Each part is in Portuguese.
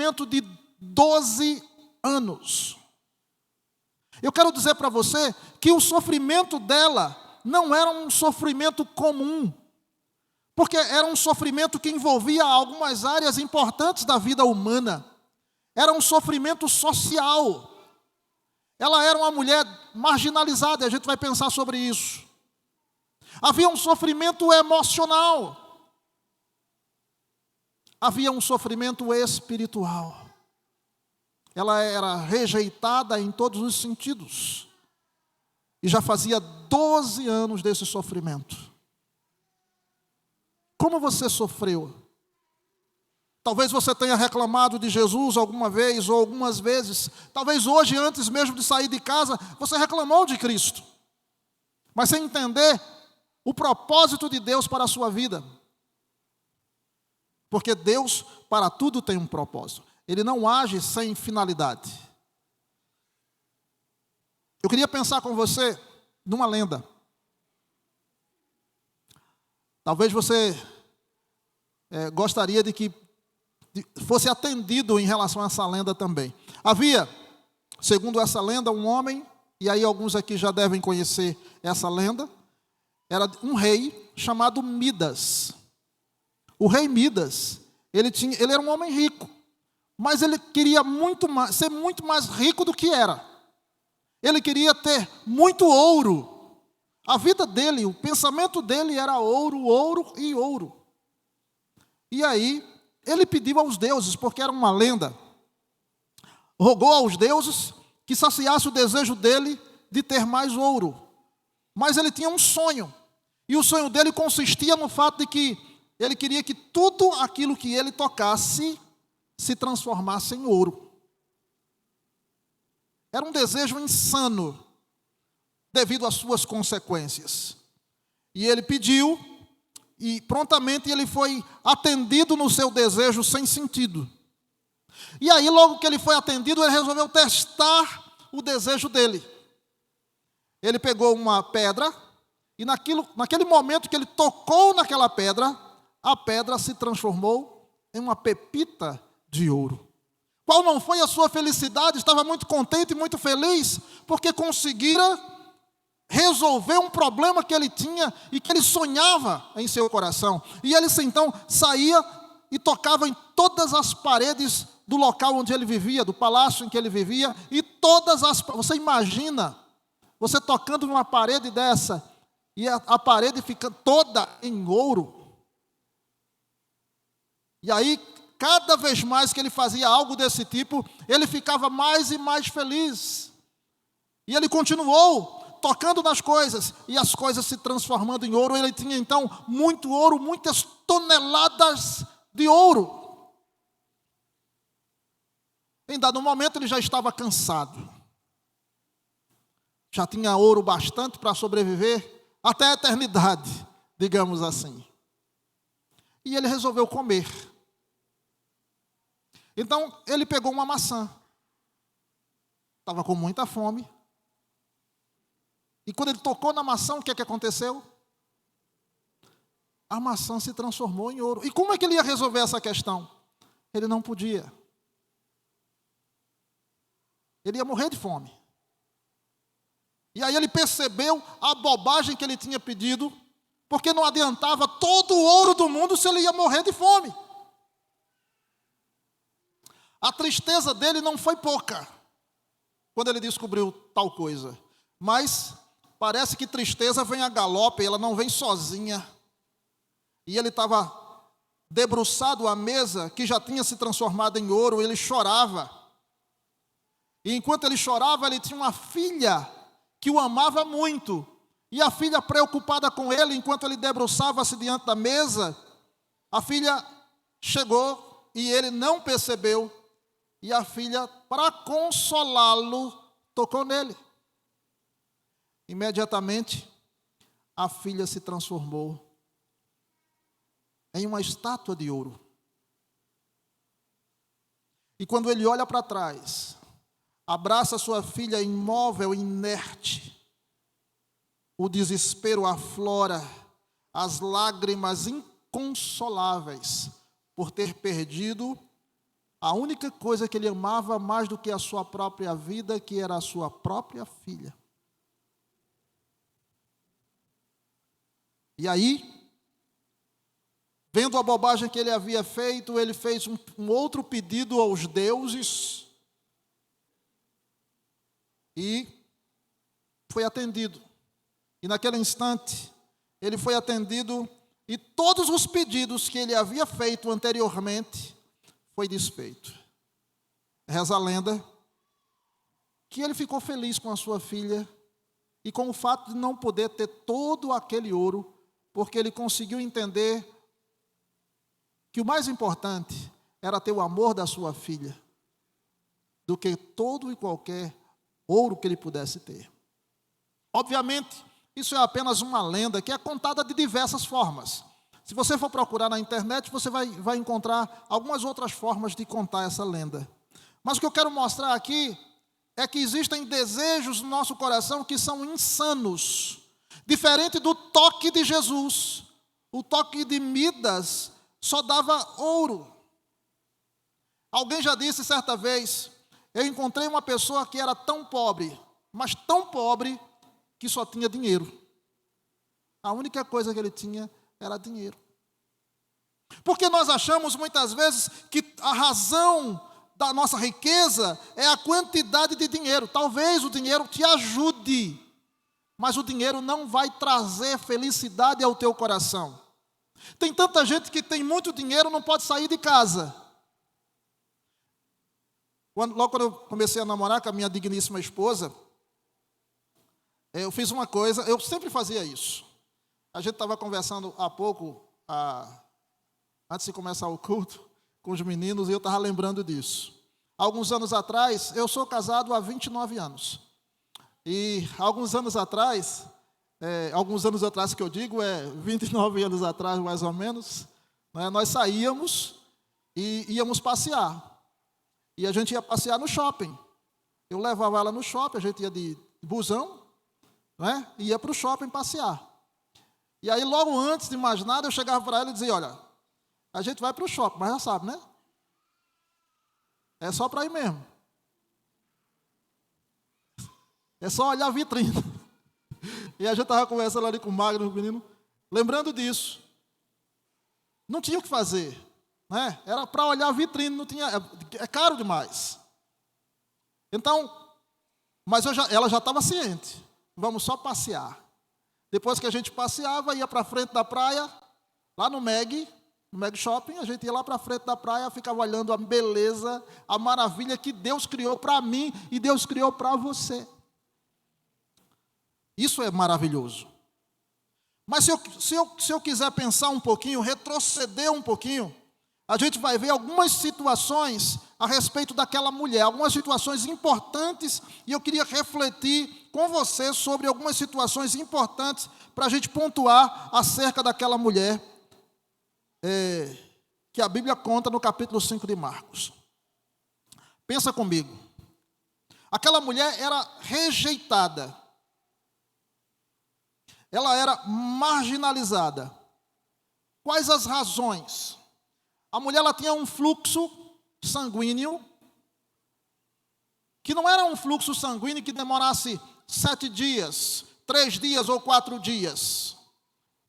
sofrimento de 12 anos. Eu quero dizer para você que o sofrimento dela não era um sofrimento comum, porque era um sofrimento que envolvia algumas áreas importantes da vida humana. Era um sofrimento social. Ela era uma mulher marginalizada, e a gente vai pensar sobre isso. Havia um sofrimento emocional. Havia um sofrimento espiritual. Ela era rejeitada em todos os sentidos. E já fazia 12 anos desse sofrimento. Como você sofreu? Talvez você tenha reclamado de Jesus alguma vez ou algumas vezes. Talvez hoje, antes mesmo de sair de casa, você reclamou de Cristo. Mas sem entender o propósito de Deus para a sua vida. Porque Deus, para tudo, tem um propósito. Ele não age sem finalidade. Eu queria pensar com você numa lenda. Talvez você gostaria de que fosse atendido em relação a essa lenda também. Havia, segundo essa lenda, um homem, e aí alguns aqui já devem conhecer essa lenda, era um rei chamado Midas. O rei Midas, ele era um homem rico, mas ele queria ser muito mais rico do que era. Ele queria ter muito ouro. A vida dele, o pensamento dele era ouro, ouro e ouro. E aí, ele pediu aos deuses, porque era uma lenda, rogou aos deuses que saciasse o desejo dele de ter mais ouro. Mas ele tinha um sonho, e o sonho dele consistia no fato de que ele queria que tudo aquilo que ele tocasse se transformasse em ouro. Era um desejo insano, devido às suas consequências. E ele pediu, e prontamente ele foi atendido no seu desejo sem sentido. E aí, logo que ele foi atendido, ele resolveu testar o desejo dele. Ele pegou uma pedra, e naquele momento que ele tocou naquela pedra, a pedra se transformou em uma pepita de ouro. Qual não foi a sua felicidade? Estava muito contente e muito feliz, porque conseguira resolver um problema que ele tinha e que ele sonhava em seu coração. E ele então saía e tocava em todas as paredes do local onde ele vivia, do palácio em que ele vivia, e você imagina, você tocando numa parede dessa, e a parede fica toda em ouro. E aí, cada vez mais que ele fazia algo desse tipo, ele ficava mais e mais feliz. E ele continuou tocando nas coisas, e as coisas se transformando em ouro. Ele tinha então muito ouro, muitas toneladas de ouro. Em dado momento ele já estava cansado. Já tinha ouro bastante para sobreviver até a eternidade, digamos assim. E ele resolveu comer. Então ele pegou uma maçã. Estava com muita fome. E quando ele tocou na maçã, o que aconteceu? A maçã se transformou em ouro. E como é que ele ia resolver essa questão? Ele não podia. Ele ia morrer de fome. E aí ele percebeu a bobagem que ele tinha pedido, porque não adiantava todo o ouro do mundo se ele ia morrer de fome. A tristeza dele não foi pouca, quando ele descobriu tal coisa. Mas parece que tristeza vem a galope, ela não vem sozinha. E ele estava debruçado à mesa, que já tinha se transformado em ouro, ele chorava. E enquanto ele chorava, ele tinha uma filha que o amava muito. E a filha, preocupada com ele, enquanto ele debruçava-se diante da mesa, a filha chegou e ele não percebeu. E a filha, para consolá-lo, tocou nele. Imediatamente, a filha se transformou em uma estátua de ouro. E quando ele olha para trás, abraça sua filha imóvel, inerte, o desespero aflora, as lágrimas inconsoláveis por ter perdido a única coisa que ele amava mais do que a sua própria vida, que era a sua própria filha. E aí, vendo a bobagem que ele havia feito, ele fez um outro pedido aos deuses e foi atendido. E naquele instante, ele foi atendido e todos os pedidos que ele havia feito anteriormente foi desfeito. Reza a lenda que ele ficou feliz com a sua filha e com o fato de não poder ter todo aquele ouro, porque ele conseguiu entender que o mais importante era ter o amor da sua filha do que todo e qualquer ouro que ele pudesse ter. Obviamente, isso é apenas uma lenda que é contada de diversas formas. Se você for procurar na internet, você vai encontrar algumas outras formas de contar essa lenda. Mas o que eu quero mostrar aqui é que existem desejos no nosso coração que são insanos. Diferente do toque de Jesus. O toque de Midas só dava ouro. Alguém já disse certa vez, eu encontrei uma pessoa que era tão pobre, mas tão pobre, que só tinha dinheiro. A única coisa que ele tinha era dinheiro. Porque nós achamos muitas vezes que a razão da nossa riqueza é a quantidade de dinheiro. Talvez o dinheiro te ajude, mas o dinheiro não vai trazer felicidade ao teu coração. Tem tanta gente que tem muito dinheiro e não pode sair de casa. Logo quando eu comecei a namorar com a minha digníssima esposa, eu fiz uma coisa, eu sempre fazia isso. A gente estava conversando há pouco, antes de começar o culto, com os meninos, e eu estava lembrando disso. Alguns anos atrás, eu sou casado há 29 anos. E alguns anos atrás que eu digo, 29 anos atrás, mais ou menos, né, nós saíamos e íamos passear. E a gente ia passear no shopping. Eu levava ela no shopping, a gente ia de busão, né, e ia para o shopping passear. E aí, logo antes de mais nada, eu chegava para ela e dizia, olha, a gente vai para o shopping, mas já sabe, né? É só para ir mesmo. É só olhar a vitrine. E a gente estava conversando ali com o Magno, o menino, lembrando disso. Não tinha o que fazer, né? Era para olhar a vitrine, não tinha, é caro demais. Então, mas ela já estava ciente. Vamos só passear. Depois que a gente passeava, ia para frente da praia, lá no Meg Shopping, a gente ia lá para frente da praia, ficava olhando a beleza, a maravilha que Deus criou para mim e Deus criou para você. Isso é maravilhoso. Mas se eu quiser pensar um pouquinho, retroceder um pouquinho, a gente vai ver algumas situações a respeito daquela mulher, algumas situações importantes, e eu queria refletir com você sobre algumas situações importantes para a gente pontuar acerca daquela mulher que a Bíblia conta no capítulo 5 de Marcos. Pensa comigo. Aquela mulher era rejeitada. Ela era marginalizada. Quais as razões? A mulher ela tinha um fluxo sanguíneo, que não era um fluxo sanguíneo que demorasse 7 dias, 3 dias ou 4 dias,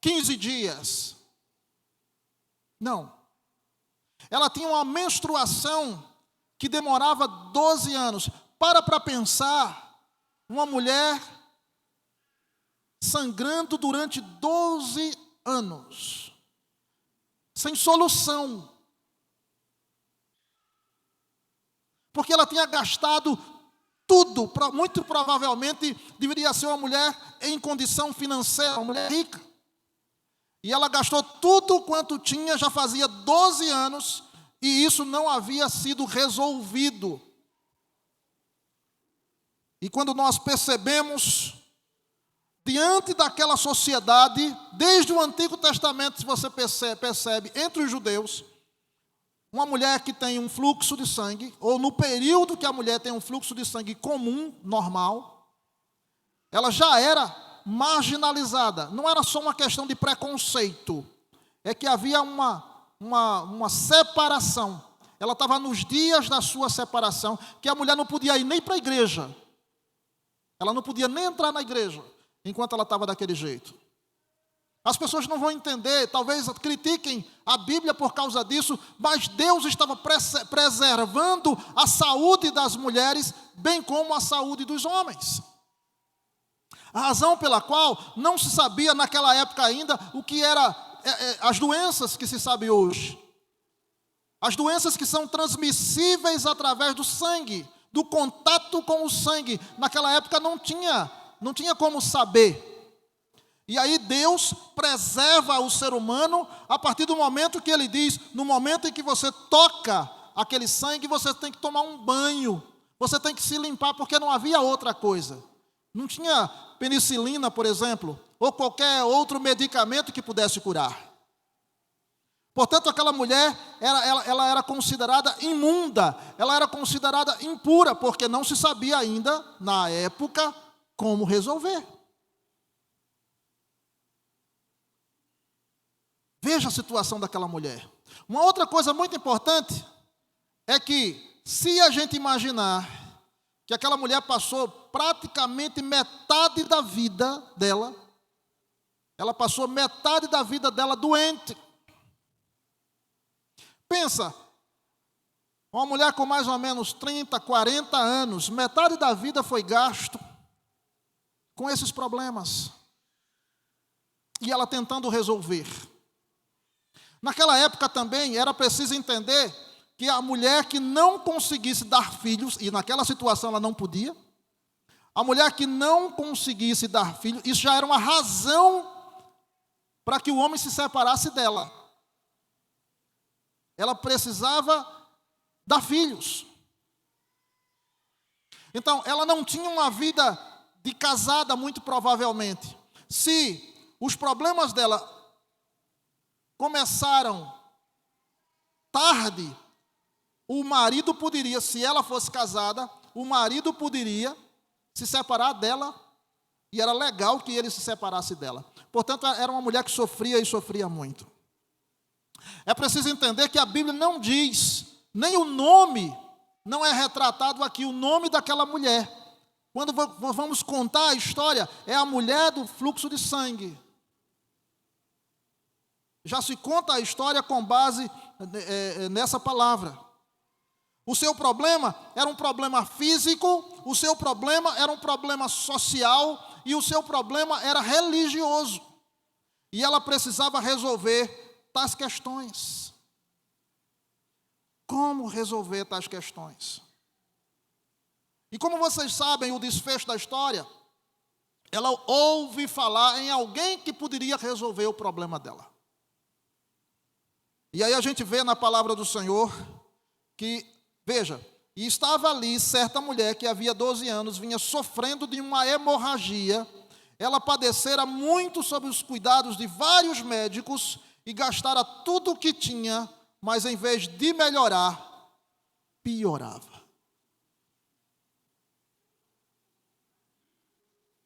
15 dias. Não. Ela tinha uma menstruação que demorava 12 anos. Para pensar, uma mulher sangrando durante 12 anos, sem solução. Porque ela tinha gastado tudo, muito provavelmente deveria ser uma mulher em condição financeira, uma mulher rica. E ela gastou tudo quanto tinha, já fazia 12 anos, e isso não havia sido resolvido. E quando nós percebemos, diante daquela sociedade, desde o Antigo Testamento, se você percebe, entre os judeus, uma mulher que tem um fluxo de sangue, ou no período que a mulher tem um fluxo de sangue comum, normal, ela já era marginalizada. Não era só uma questão de preconceito, é que havia uma separação. ela estava nos dias da sua separação, que a mulher não podia ir nem para a igreja. Ela não podia nem entrar na igreja, enquanto ela estava daquele jeito. As pessoas não vão entender, talvez critiquem a Bíblia por causa disso, mas Deus estava preservando a saúde das mulheres, bem como a saúde dos homens. A razão pela qual não se sabia naquela época ainda o que eram as doenças que se sabe hoje. As doenças que são transmissíveis através do sangue, do contato com o sangue. Naquela época não tinha como saber. E aí Deus preserva o ser humano a partir do momento que Ele diz, no momento em que você toca aquele sangue, você tem que tomar um banho, você tem que se limpar, porque não havia outra coisa. Não tinha penicilina, por exemplo, ou qualquer outro medicamento que pudesse curar. Portanto, aquela mulher, ela era considerada imunda, ela era considerada impura, porque não se sabia ainda, na época, como resolver. Veja a situação daquela mulher. Uma outra coisa muito importante é que, se a gente imaginar que aquela mulher passou praticamente metade da vida dela, ela passou metade da vida dela doente. Pensa, uma mulher com mais ou menos 30, 40 anos, metade da vida foi gasto com esses problemas. E ela tentando resolver. Naquela época também era preciso entender que a mulher que não conseguisse dar filhos, e naquela situação ela não podia, a mulher que não conseguisse dar filhos, isso já era uma razão para que o homem se separasse dela. Ela precisava dar filhos. Então, ela não tinha uma vida de casada, muito provavelmente. Se os problemas dela começaram tarde, o marido poderia, se ela fosse casada, o marido poderia se separar dela, e era legal que ele se separasse dela. Portanto, era uma mulher que sofria e sofria muito. É preciso entender que a Bíblia não diz, nem o nome, não é retratado aqui, o nome daquela mulher. Quando vamos contar a história, é a mulher do fluxo de sangue. Já se conta a história com base nessa palavra. O seu problema era um problema físico, o seu problema era um problema social e o seu problema era religioso. E ela precisava resolver tais questões. Como resolver tais questões? E como vocês sabem, o desfecho da história, ela ouve falar em alguém que poderia resolver o problema dela. E aí a gente vê na palavra do Senhor que, veja, e estava ali certa mulher que havia 12 anos, vinha sofrendo de uma hemorragia. Ela padecera muito sob os cuidados de vários médicos e gastara tudo o que tinha, mas em vez de melhorar, piorava.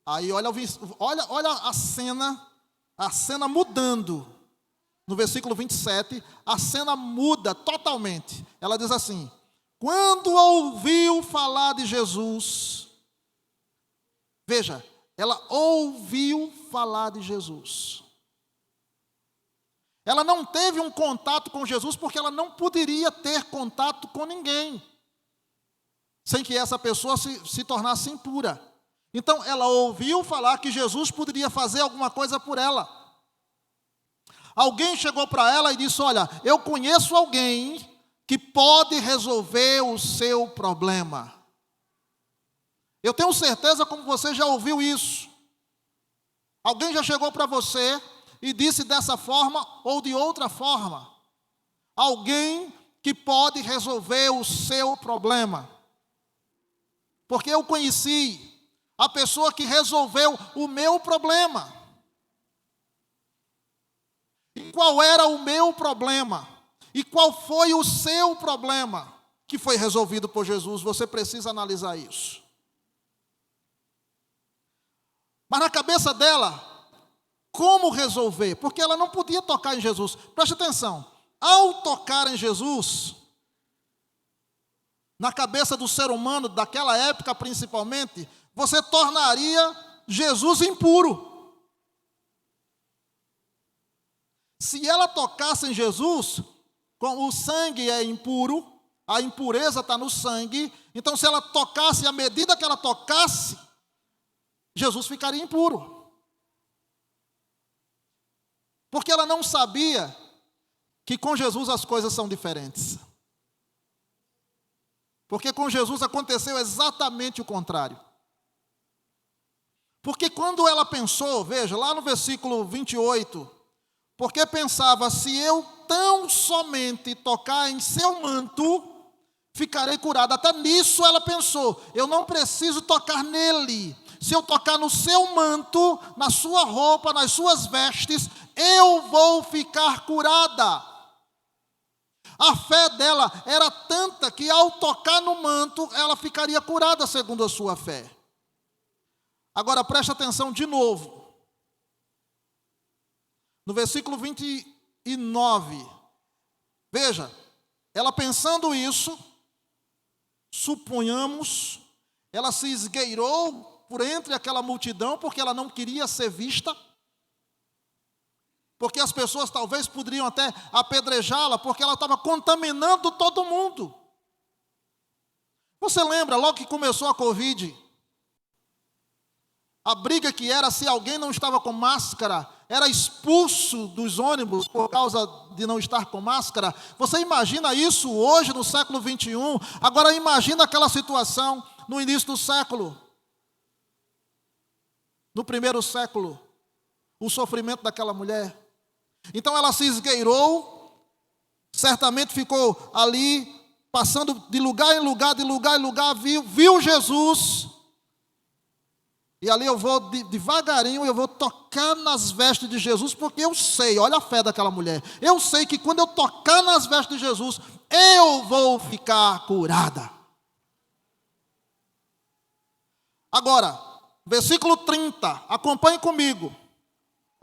Aí olha a cena mudando. No versículo 27, a cena muda totalmente. Ela diz assim: quando ouviu falar de Jesus, veja, ela ouviu falar de Jesus. Ela não teve um contato com Jesus porque ela não poderia ter contato com ninguém, sem que essa pessoa se tornasse impura. Então, ela ouviu falar que Jesus poderia fazer alguma coisa por ela. Alguém chegou para ela e disse: olha, eu conheço alguém que pode resolver o seu problema. Eu tenho certeza, como você já ouviu isso. Alguém já chegou para você e disse dessa forma ou de outra forma. Alguém que pode resolver o seu problema. Porque eu conheci a pessoa que resolveu o meu problema. E qual era o meu problema? E qual foi o seu problema que foi resolvido por Jesus? Você precisa analisar isso. Mas na cabeça dela, como resolver? Porque ela não podia tocar em Jesus. Preste atenção. Ao tocar em Jesus, na cabeça do ser humano, daquela época principalmente, você tornaria Jesus impuro. Se ela tocasse em Jesus, como o sangue é impuro, a impureza está no sangue, então se ela tocasse, à medida que ela tocasse, Jesus ficaria impuro. Porque ela não sabia que com Jesus as coisas são diferentes. Porque com Jesus aconteceu exatamente o contrário. Porque quando ela pensou, veja, lá no versículo 28, porque pensava, se eu tão somente tocar em seu manto, ficarei curada. Até nisso ela pensou, eu não preciso tocar nele. Se eu tocar no seu manto, na sua roupa, nas suas vestes, eu vou ficar curada. A fé dela era tanta que ao tocar no manto, ela ficaria curada segundo a sua fé. Agora preste atenção de novo. No versículo 29, veja, ela pensando isso, suponhamos, ela se esgueirou por entre aquela multidão, porque ela não queria ser vista, porque as pessoas talvez poderiam até apedrejá-la, porque ela estava contaminando todo mundo. Você lembra, logo que começou a Covid, a briga que era se alguém não estava com máscara, era expulso dos ônibus por causa de não estar com máscara. Você imagina isso hoje no século 21? Agora imagina aquela situação no início do século. No primeiro século, o sofrimento daquela mulher. Então ela se esgueirou, certamente ficou ali, passando de lugar em lugar, viu Jesus. E ali eu vou devagarinho, eu vou tocar nas vestes de Jesus, porque eu sei, olha a fé daquela mulher. Eu sei que quando eu tocar nas vestes de Jesus, eu vou ficar curada. Agora, versículo 30, acompanhe comigo.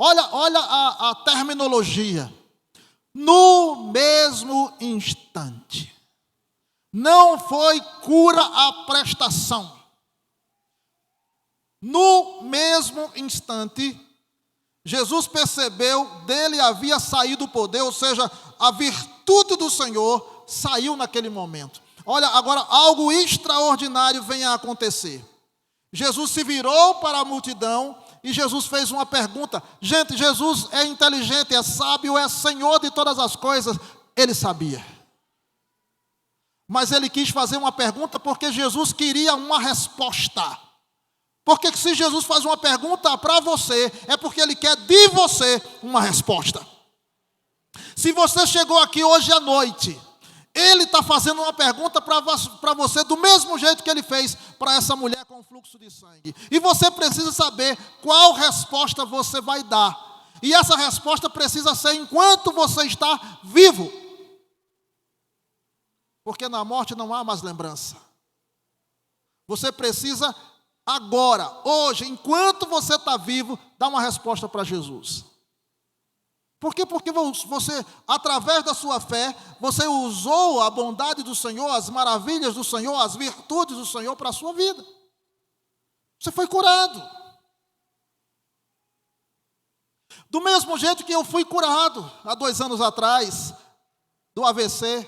Olha a terminologia. No mesmo instante. Não foi cura à prestação. No mesmo instante, Jesus percebeu, dele havia saído o poder, ou seja, a virtude do Senhor saiu naquele momento. Olha, agora algo extraordinário vem a acontecer. Jesus se virou para a multidão e Jesus fez uma pergunta. Gente, Jesus é inteligente, é sábio, é Senhor de todas as coisas. Ele sabia. Mas ele quis fazer uma pergunta porque Jesus queria uma resposta. Porque se Jesus faz uma pergunta para você, é porque ele quer de você uma resposta. Se você chegou aqui hoje à noite, ele está fazendo uma pergunta para você do mesmo jeito que ele fez para essa mulher com fluxo de sangue. E você precisa saber qual resposta você vai dar. E essa resposta precisa ser enquanto você está vivo. Porque na morte não há mais lembrança. Você precisa agora, hoje, enquanto você está vivo, dar uma resposta para Jesus. Por quê? Porque você, através da sua fé, você usou a bondade do Senhor, as maravilhas do Senhor, as virtudes do Senhor para a sua vida. Você foi curado. Do mesmo jeito que eu fui curado há 2 anos atrás, do AVC,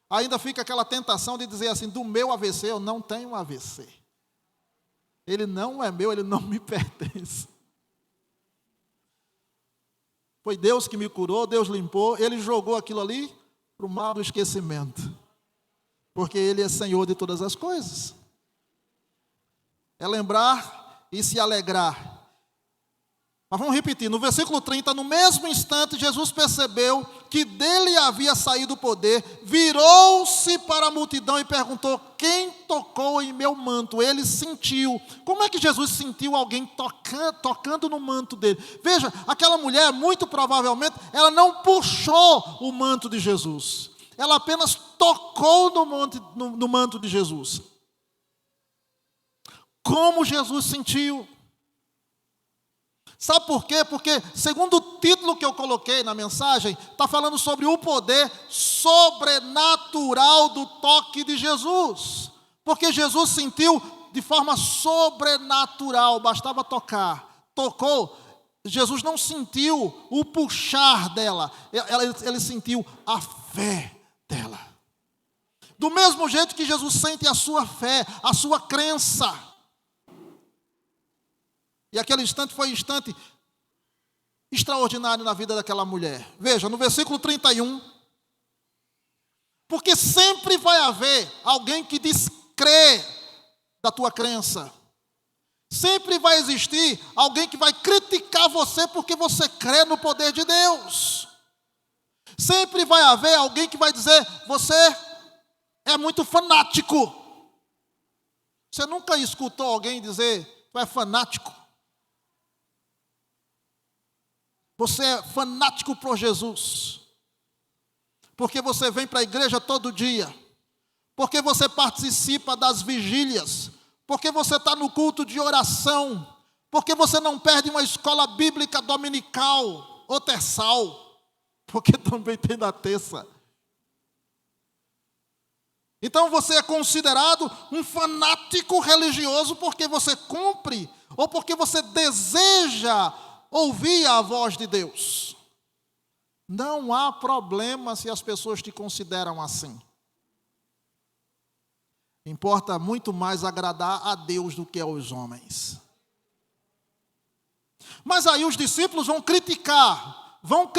ainda fica aquela tentação de dizer assim, do meu AVC, eu não tenho um AVC. Ele não é meu, ele não me pertence. Foi Deus que me curou, Deus limpou, Ele jogou aquilo ali para o mar do esquecimento. Porque Ele é Senhor de todas as coisas. É lembrar e se alegrar. Mas vamos repetir, no versículo 30, no mesmo instante, Jesus percebeu que dele havia saído o poder, virou-se para a multidão e perguntou, quem tocou em meu manto? Ele sentiu. Como é que Jesus sentiu alguém tocando no manto dele? Veja, aquela mulher, muito provavelmente, ela não puxou o manto de Jesus. Ela apenas tocou no manto de Jesus. Como Jesus sentiu? Sabe por quê? Porque, segundo título que eu coloquei na mensagem está falando sobre o poder sobrenatural do toque de Jesus. Porque Jesus sentiu de forma sobrenatural, bastava tocar. Tocou, Jesus não sentiu o puxar dela, ele sentiu a fé dela. Do mesmo jeito que Jesus sente a sua fé, a sua crença. E aquele instante foi um instante extraordinário na vida daquela mulher. Veja, no versículo 31. Porque sempre vai haver alguém que descrê da tua crença. Sempre vai existir alguém que vai criticar você porque você crê no poder de Deus. Sempre vai haver alguém que vai dizer, você é muito fanático. Você nunca escutou alguém dizer, tu é fanático? Você é fanático por Jesus, porque você vem para a igreja todo dia, porque você participa das vigílias, porque você está no culto de oração, porque você não perde uma escola bíblica dominical ou terçal, porque também tem na terça. Então você é considerado um fanático religioso porque você cumpre, ou porque você deseja ouvir a voz de Deus. Não há problema se as pessoas te consideram assim. Importa muito mais agradar a Deus do que aos homens. Mas aí os discípulos vão criticar, vão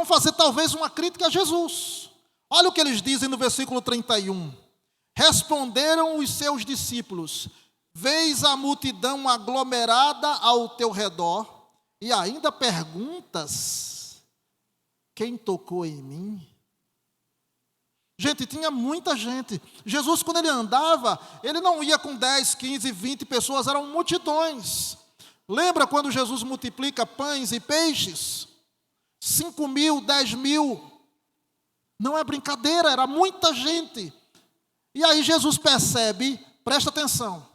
fazer talvez uma crítica a Jesus. Olha o que eles dizem no versículo 31. Responderam os seus discípulos: vês a multidão aglomerada ao teu redor e ainda perguntas, quem tocou em mim? Gente, tinha muita gente. Jesus, quando ele andava, ele não ia com 10, 15, 20 pessoas, eram multidões. Lembra quando Jesus multiplica pães e peixes? 5.000, 10.000. Não é brincadeira, era muita gente. E aí Jesus percebe, presta atenção.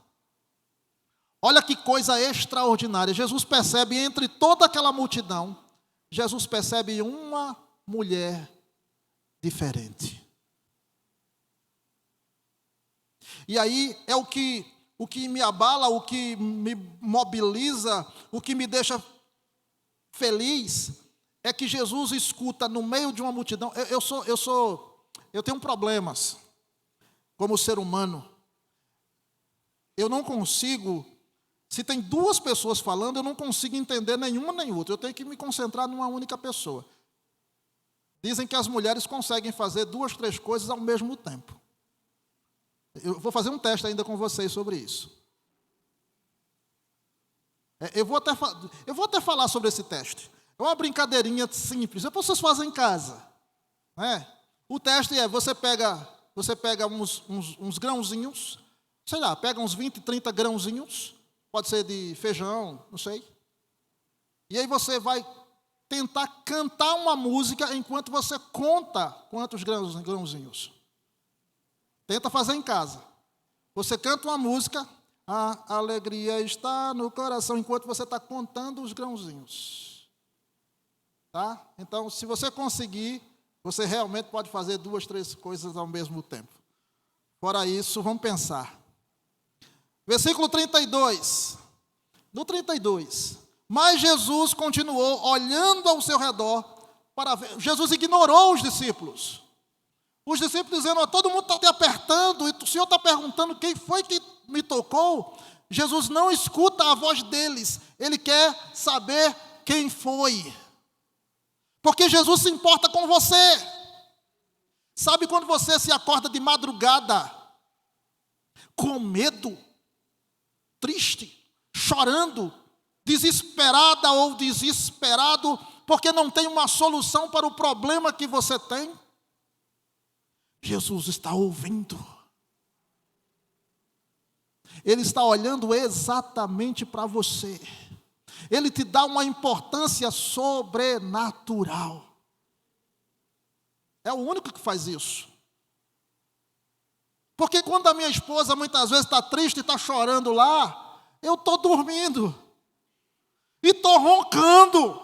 Olha que coisa extraordinária. Jesus percebe entre toda aquela multidão, Jesus percebe uma mulher diferente. E aí é o que me abala, o que me mobiliza, o que me deixa feliz, é que Jesus escuta no meio de uma multidão. Eu tenho problemas como ser humano. Eu não consigo. Se tem duas pessoas falando, eu não consigo entender nenhuma nem outra. Eu tenho que me concentrar numa única pessoa. Dizem que as mulheres conseguem fazer 2, 3 coisas ao mesmo tempo. Eu vou fazer um teste ainda com vocês sobre isso. Eu vou até falar sobre esse teste. É uma brincadeirinha simples. Vocês fazem em casa. Né? O teste é, você pega uns grãozinhos, sei lá, pega uns 20, 30 grãozinhos, pode ser de feijão, não sei. E aí você vai tentar cantar uma música enquanto você conta quantos grãozinhos. Tenta fazer em casa. Você canta uma música, a alegria está no coração, enquanto você está contando os grãozinhos. Tá? Então, se você conseguir, você realmente pode fazer 2, 3 coisas ao mesmo tempo. Fora isso, vamos pensar. Versículo 32. No 32. Mas Jesus continuou olhando ao seu redor para ver. Jesus ignorou os discípulos. Os discípulos dizendo, todo mundo está te apertando, e o Senhor está perguntando quem foi que me tocou. Jesus não escuta a voz deles, ele quer saber quem foi. Porque Jesus se importa com você. Sabe quando você se acorda de madrugada, com medo, triste, chorando, desesperada ou desesperado, porque não tem uma solução para o problema que você tem? Jesus está ouvindo. Ele está olhando exatamente para você. Ele te dá uma importância sobrenatural. É o único que faz isso. Porque quando a minha esposa muitas vezes está triste e está chorando lá, eu estou dormindo. E estou roncando.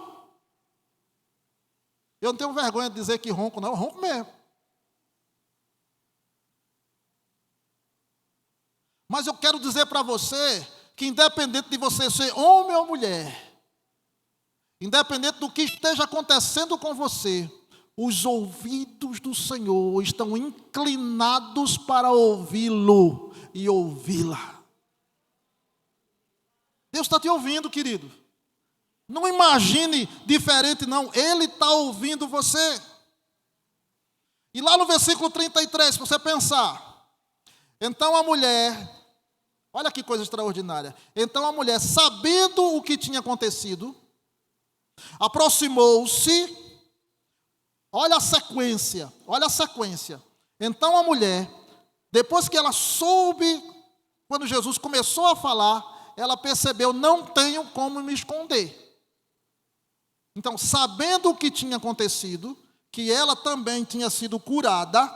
Eu não tenho vergonha de dizer que ronco, não, eu ronco mesmo. Mas eu quero dizer para você que independente de você ser homem ou mulher, independente do que esteja acontecendo com você, os ouvidos do Senhor estão inclinados para ouvi-lo e ouvi-la. Deus está te ouvindo, querido. Não imagine diferente, não. Ele está ouvindo você. E lá no versículo 33, se você pensar, então a mulher, olha que coisa extraordinária. Então a mulher, sabendo o que tinha acontecido, aproximou-se. Olha a sequência, olha a sequência. Então a mulher, depois que ela soube, quando Jesus começou a falar, ela percebeu, não tenho como me esconder. Então, sabendo o que tinha acontecido, que ela também tinha sido curada,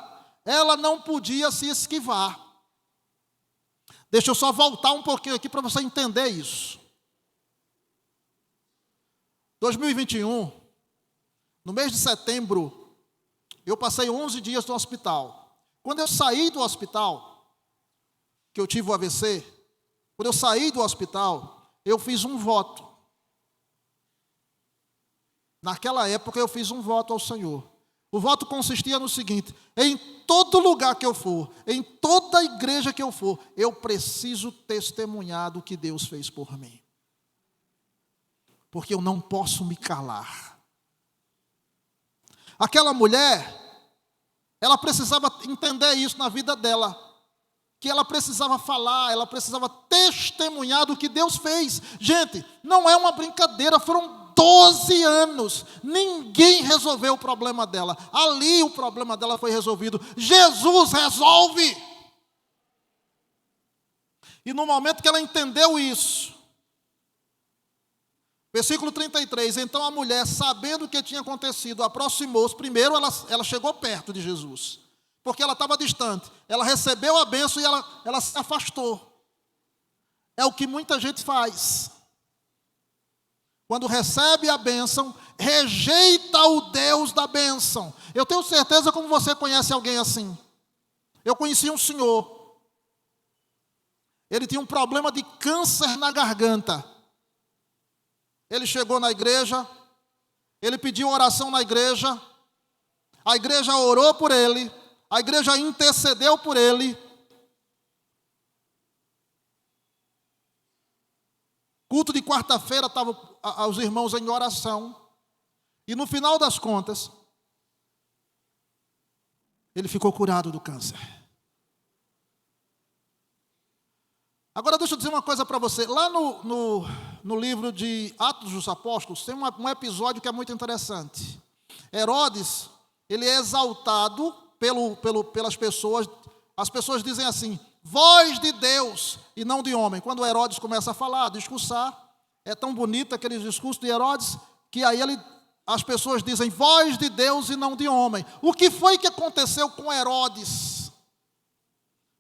ela não podia se esquivar. Deixa eu só voltar um pouquinho aqui para você entender isso. 2021, no mês de setembro, eu passei 11 dias no hospital. Quando eu saí do hospital, que eu tive o AVC, quando eu saí do hospital, eu fiz um voto. Naquela época eu fiz um voto ao Senhor. O voto consistia no seguinte: em todo lugar que eu for, em toda igreja que eu for, eu preciso testemunhar do que Deus fez por mim. Porque eu não posso me calar. Aquela mulher, ela precisava entender isso na vida dela. Que ela precisava falar, ela precisava testemunhar do que Deus fez. Gente, não é uma brincadeira, foram 12 anos, ninguém resolveu o problema dela. Ali o problema dela foi resolvido. Jesus resolve. E no momento que ela entendeu isso, versículo 33, então a mulher, sabendo o que tinha acontecido, aproximou-se. Primeiro ela chegou perto de Jesus, porque ela estava distante. Ela recebeu a bênção e ela se afastou. É o que muita gente faz. Quando recebe a bênção, rejeita o Deus da bênção. Eu tenho certeza como você conhece alguém assim. Eu conheci um senhor. Ele tinha um problema de câncer na garganta. Ele chegou na igreja, ele pediu oração na igreja, a igreja orou por ele, a igreja intercedeu por ele. Culto de quarta-feira, estavam os irmãos em oração. E no final das contas, ele ficou curado do câncer. Agora deixa eu dizer uma coisa para você. Lá no livro de Atos dos Apóstolos, tem um episódio que é muito interessante. Herodes, ele é exaltado pelas pessoas. As pessoas dizem assim: voz de Deus e não de homem. Quando Herodes começa a falar, a discursar, é tão bonito aquele discurso de Herodes, que aí as pessoas dizem voz de Deus e não de homem. O que foi que aconteceu com Herodes?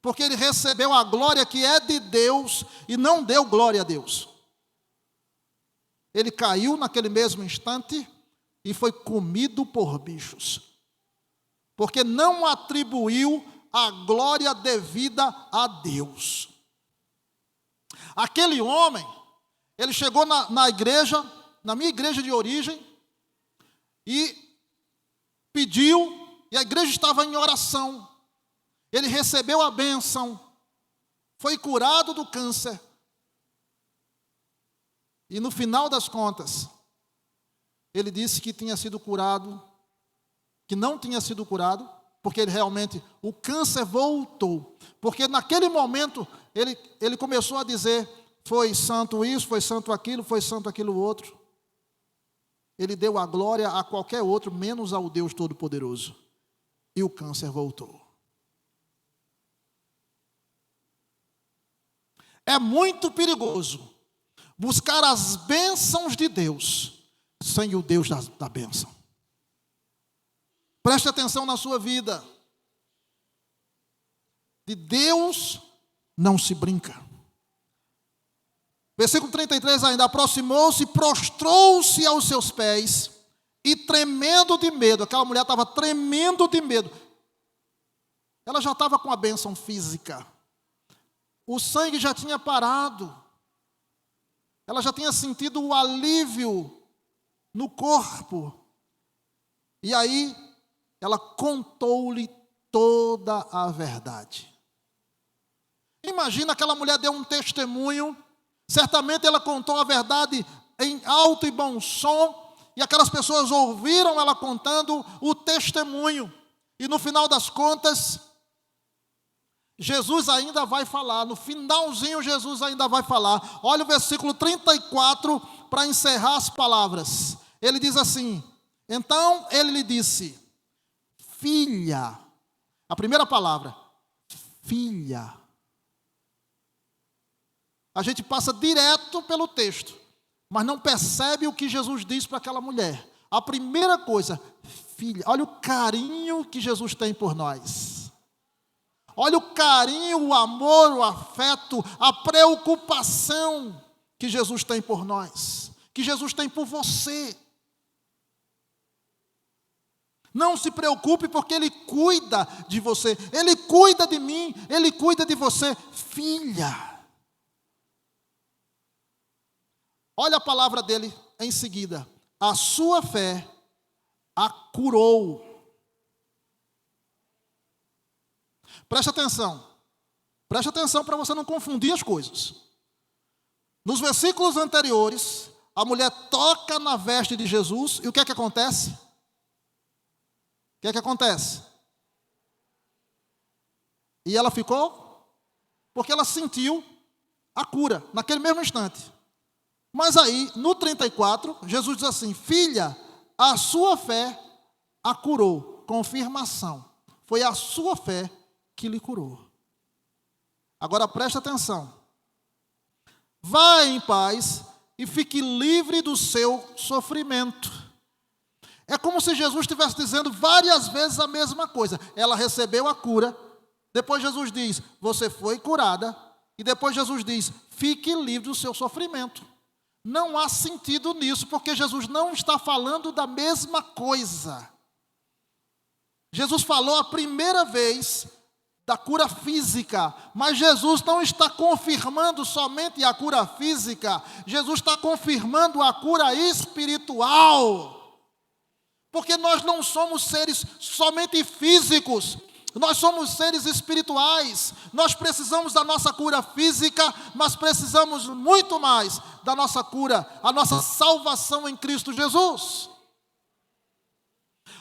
Porque ele recebeu a glória que é de Deus e não deu glória a Deus. Ele caiu naquele mesmo instante e foi comido por bichos. Porque não atribuiu a glória devida a Deus. Aquele homem, ele chegou na igreja, na minha igreja de origem, e pediu, e a igreja estava em oração. Ele recebeu a bênção, foi curado do câncer. E no final das contas, ele disse que tinha sido curado, que não tinha sido curado, porque ele realmente, o câncer voltou. Porque naquele momento, ele começou a dizer, foi santo isso, foi santo aquilo outro. Ele deu a glória a qualquer outro, menos ao Deus Todo-Poderoso. E o câncer voltou. É muito perigoso buscar as bênçãos de Deus sem o Deus da bênção. Preste atenção na sua vida. De Deus não se brinca. Versículo 33 ainda, aproximou-se, prostrou-se aos seus pés e tremendo de medo. Aquela mulher estava tremendo de medo. Ela já estava com a bênção física. O sangue já tinha parado. Ela já tinha sentido o alívio no corpo. E aí, ela contou-lhe toda a verdade. Imagina, aquela mulher deu um testemunho. Certamente ela contou a verdade em alto e bom som. E aquelas pessoas ouviram ela contando o testemunho. E no final das contas, Jesus ainda vai falar. No finalzinho, Jesus ainda vai falar. Olha o versículo 34 para encerrar as palavras. Ele diz assim: então ele lhe disse, filha. A primeira palavra, filha. A gente passa direto pelo texto, mas não percebe o que Jesus diz para aquela mulher. A primeira coisa, filha. Olha o carinho que Jesus tem por nós. Olha o carinho, o amor, o afeto, a preocupação que Jesus tem por nós, que Jesus tem por você. Não se preocupe, porque Ele cuida de você, Ele cuida de mim, Ele cuida de você, filha. Olha a palavra dele em seguida. A sua fé a curou. Preste atenção para você não confundir as coisas. Nos versículos anteriores, a mulher toca na veste de Jesus e o que é que acontece? O que é que acontece? E ela ficou? Porque ela sentiu a cura naquele mesmo instante. Mas aí, no 34, Jesus diz assim: filha, a sua fé a curou. Confirmação. Foi a sua fé que lhe curou. Agora preste atenção. Vá em paz e fique livre do seu sofrimento. É como se Jesus estivesse dizendo várias vezes a mesma coisa. Ela recebeu a cura. Depois Jesus diz, você foi curada. E depois Jesus diz, fique livre do seu sofrimento. Não há sentido nisso, porque Jesus não está falando da mesma coisa. Jesus falou a primeira vez da cura física, mas Jesus não está confirmando somente a cura física, Jesus está confirmando a cura espiritual. Porque nós não somos seres somente físicos, nós somos seres espirituais. Nós precisamos da nossa cura física, mas precisamos muito mais da nossa cura, a nossa salvação em Cristo Jesus.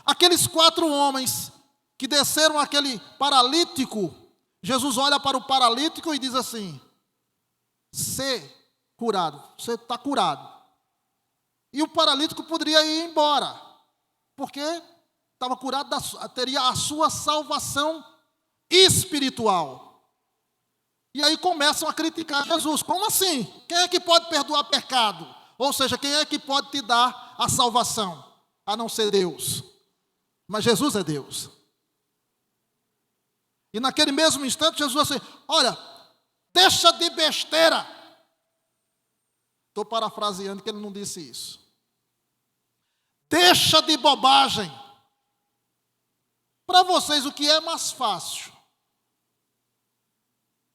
Aqueles 4 homens que desceram aquele paralítico, Jesus olha para o paralítico e diz assim: ser curado, você está curado. E o paralítico poderia ir embora, porque estava curado, teria a sua salvação espiritual. E aí começam a criticar Jesus. Como assim? Quem é que pode perdoar pecado? Ou seja, quem é que pode te dar a salvação? A não ser Deus. Mas Jesus é Deus. E naquele mesmo instante Jesus disse assim: olha, deixa de besteira. Estou parafraseando que ele não disse isso. Deixa de bobagem. Para vocês, o que é mais fácil?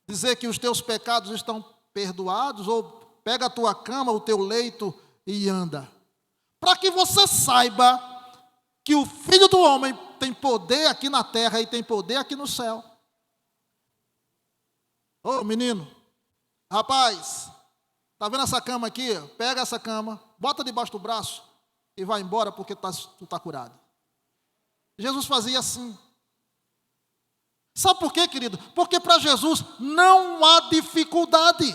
Dizer que os teus pecados estão perdoados, ou pega a tua cama, o teu leito e anda? Para que você saiba que o Filho do Homem tem poder aqui na terra e tem poder aqui no céu. Ô menino, rapaz, tá vendo essa cama aqui? Pega essa cama, bota debaixo do braço e vai embora, porque tu está curado. Jesus fazia assim. Sabe por quê, querido? Porque para Jesus não há dificuldade.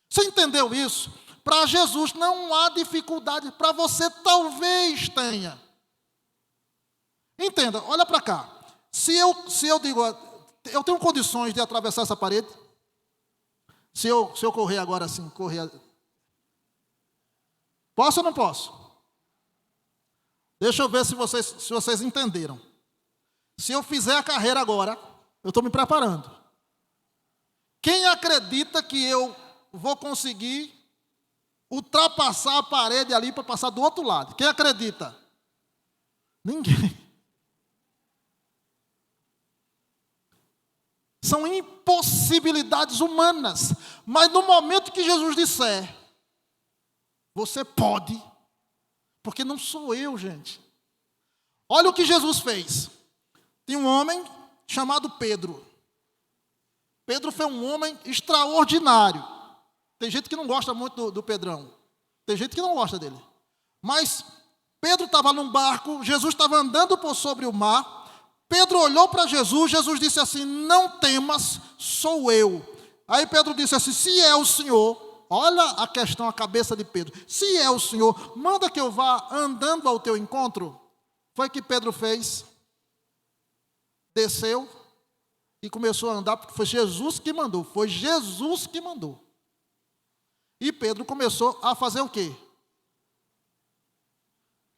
Você entendeu isso? Para Jesus não há dificuldade. Para você talvez tenha. Entenda, olha para cá. Se eu digo, eu tenho condições de atravessar essa parede? Se eu correr agora assim, posso ou não posso? Deixa eu ver se vocês entenderam. Se eu fizer a carreira agora, eu estou me preparando. Quem acredita que eu vou conseguir ultrapassar a parede ali para passar do outro lado. Quem acredita? Ninguém. São impossibilidades humanas. Mas no momento que Jesus disser, você pode, porque não sou eu, gente. Olha o que Jesus fez. Tem um homem chamado Pedro. Pedro foi um homem extraordinário. Tem gente que não gosta muito do Pedrão. Tem gente que não gosta dele. Mas Pedro estava num barco, Jesus estava andando por sobre o mar. Pedro olhou para Jesus, Jesus disse assim, não temas, sou eu. Aí Pedro disse assim, se é o Senhor, olha a questão, a cabeça de Pedro. Se é o Senhor, manda que eu vá andando ao teu encontro. Foi o que Pedro fez. Desceu e começou a andar, porque foi Jesus que mandou. Foi Jesus que mandou. E Pedro começou a fazer o quê?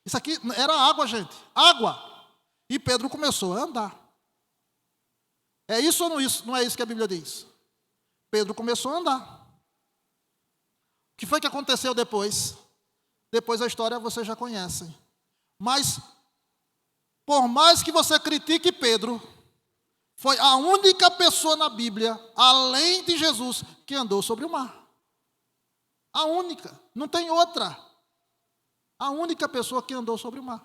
Isso aqui era água, gente. Água. E Pedro começou a andar. É isso ou não é isso que a Bíblia diz? Pedro começou a andar. O que foi que aconteceu depois? Depois a história vocês já conhecem. Mas, por mais que você critique Pedro, foi a única pessoa na Bíblia, além de Jesus, que andou sobre o mar. A única, não tem outra. A única pessoa que andou sobre o mar.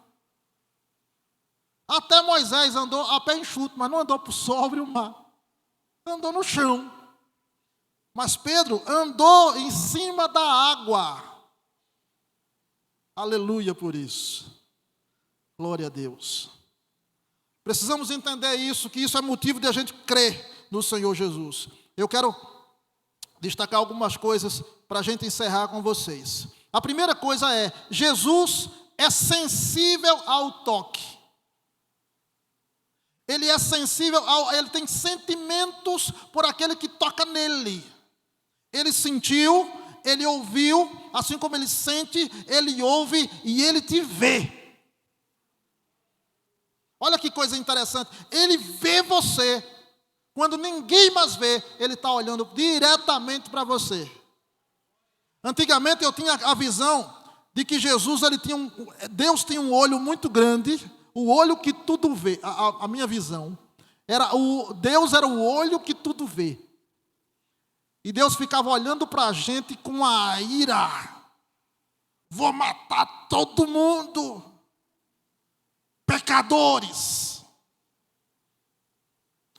Até Moisés andou a pé enxuto, mas não andou sobre o mar. Andou no chão. Mas Pedro andou em cima da água. Aleluia por isso. Glória a Deus. Precisamos entender isso, que isso é motivo de a gente crer no Senhor Jesus. Eu quero destacar algumas coisas para a gente encerrar com vocês. A primeira coisa é, Jesus é sensível ao toque. Ele é sensível, ele tem sentimentos por aquele que toca nele. Ele sentiu, ele ouviu, assim como ele sente, ele ouve e ele te vê. Olha que coisa interessante, ele vê você, quando ninguém mais vê, ele está olhando diretamente para você. Antigamente eu tinha a visão de que Jesus, Deus tinha um olho muito grande, o olho que tudo vê. A minha visão era Deus era o olho que tudo vê. E Deus ficava olhando para a gente com a ira. Vou matar todo mundo. Pecadores.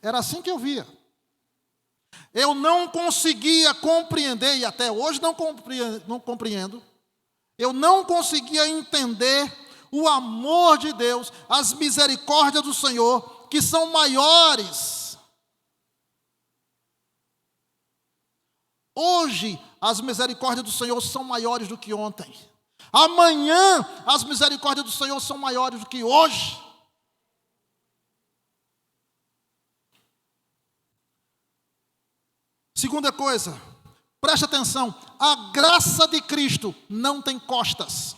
Era assim que eu via. Eu não conseguia compreender, e até hoje não compreendo. Eu não conseguia entender o amor de Deus, as misericórdias do Senhor, que são maiores. Hoje, as misericórdias do Senhor são maiores do que ontem. Amanhã, as misericórdias do Senhor são maiores do que hoje. Segunda coisa, preste atenção, a graça de Cristo não tem costas.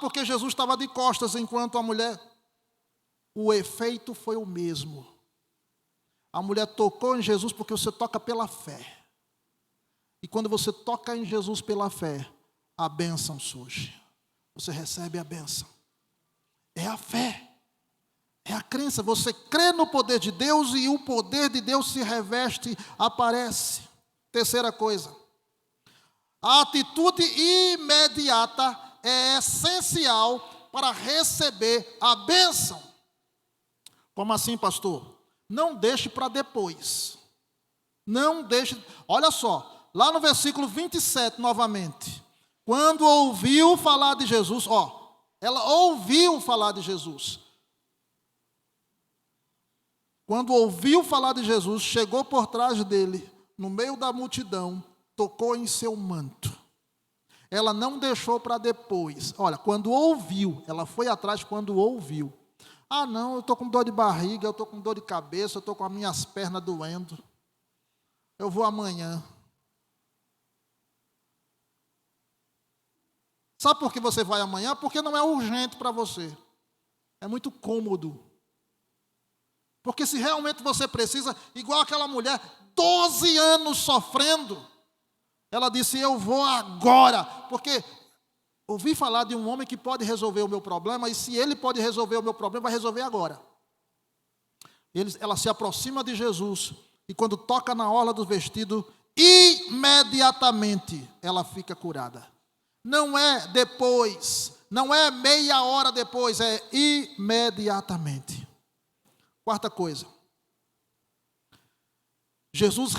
Porque Jesus estava de costas enquanto a mulher, o efeito foi o mesmo. A mulher tocou em Jesus porque você toca pela fé. E quando você toca em Jesus pela fé, a bênção surge. Você recebe a bênção. É a fé. É a crença. Você crê no poder de Deus e o poder de Deus se reveste, aparece. Terceira coisa. A atitude imediata é essencial para receber a bênção. Como assim, pastor? Não deixe para depois. Não deixe. Olha só, lá no versículo 27, novamente. Quando ouviu falar de Jesus, ela ouviu falar de Jesus. Quando ouviu falar de Jesus, chegou por trás dele, no meio da multidão, tocou em seu manto. Ela não deixou para depois. Olha, quando ouviu, ela foi atrás quando ouviu. Não, eu estou com dor de barriga, eu estou com dor de cabeça, eu estou com as minhas pernas doendo. Eu vou amanhã. Sabe por que você vai amanhã? Porque não é urgente para você. É muito cômodo. Porque se realmente você precisa, igual aquela mulher, 12 anos sofrendo, Ela disse: eu vou agora, porque ouvi falar de um homem que pode resolver o meu problema, e se ele pode resolver o meu problema, vai resolver agora. Ela se aproxima de Jesus, e quando toca na orla do vestido, imediatamente ela fica curada. Não é depois, não é meia hora depois, é imediatamente. Quarta coisa, Jesus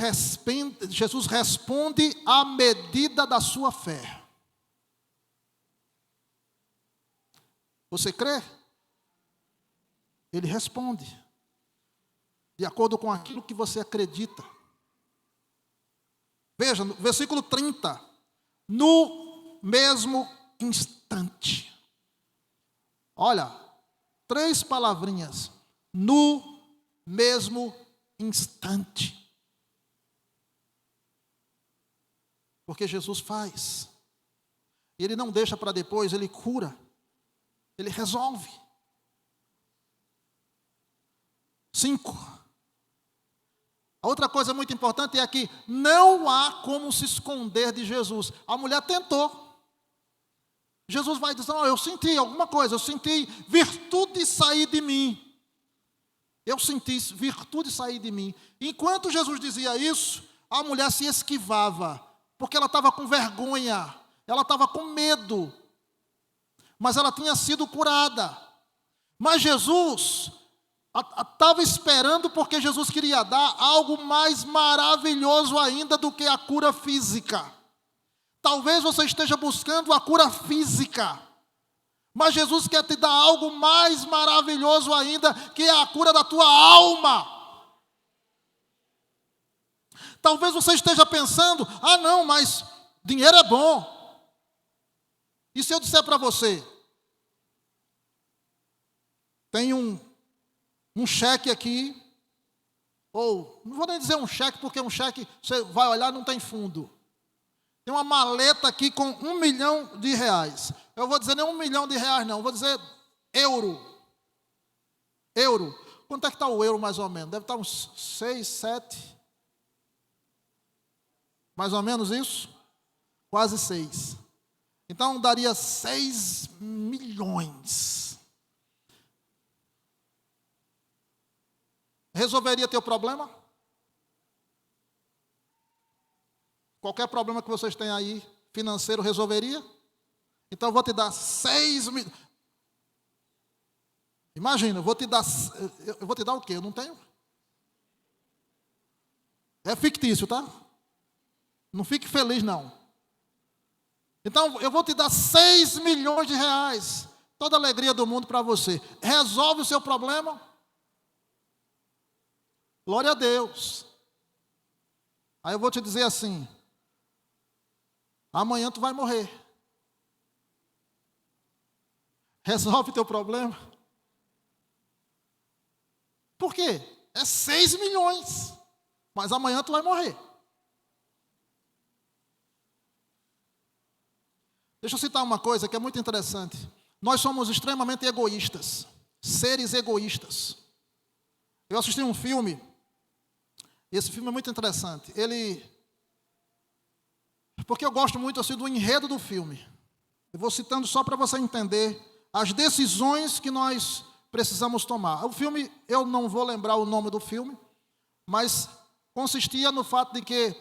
responde à medida da sua fé. Você crê? Ele responde de acordo com aquilo que você acredita. Veja, no versículo 30, no mesmo instante. Olha, 3 palavrinhas, no mesmo instante. Porque Jesus faz. Ele não deixa para depois, ele cura. Ele resolve. 5. A outra coisa muito importante é que não há como se esconder de Jesus. A mulher tentou. Jesus vai dizer: eu senti alguma coisa, eu senti virtude sair de mim. Eu senti virtude sair de mim. Enquanto Jesus dizia isso, a mulher se esquivava, porque ela estava com vergonha, ela estava com medo. Mas ela tinha sido curada. Mas Jesus estava esperando, porque Jesus queria dar algo mais maravilhoso ainda do que a cura física. Talvez você esteja buscando a cura física, mas Jesus quer te dar algo mais maravilhoso ainda, que é a cura da tua alma. Talvez você esteja pensando: não, mas dinheiro é bom. E se eu disser para você, tem um cheque aqui, ou não vou nem dizer um cheque, porque um cheque você vai olhar, não tem fundo. Tem uma maleta aqui com R$1 milhão. Eu vou dizer nem R$1 milhão não, eu vou dizer euro. Euro. Quanto é que está o euro mais ou menos? Deve estar uns 6, 7. Mais ou menos isso? Quase 6. Então daria 6 milhões. Resolveria teu problema? Qualquer problema que vocês têm aí, financeiro, resolveria? Então eu vou te dar 6 milhões. Imagina, eu vou te dar o quê? Eu não tenho? É fictício, tá? Não fique feliz, não. Então eu vou te dar 6 milhões de reais. Toda a alegria do mundo para você. Resolve o seu problema? Glória a Deus. Aí eu vou te dizer assim: amanhã tu vai morrer. Resolve teu problema? Por quê? É 6 milhões. Mas amanhã tu vai morrer. Deixa eu citar uma coisa que é muito interessante. Nós somos extremamente egoístas. Seres egoístas. Eu assisti um filme. Esse filme é muito interessante. Porque eu gosto muito assim do enredo do filme. Eu vou citando só para você entender as decisões que nós precisamos tomar. O filme, eu não vou lembrar o nome do filme, mas consistia no fato de que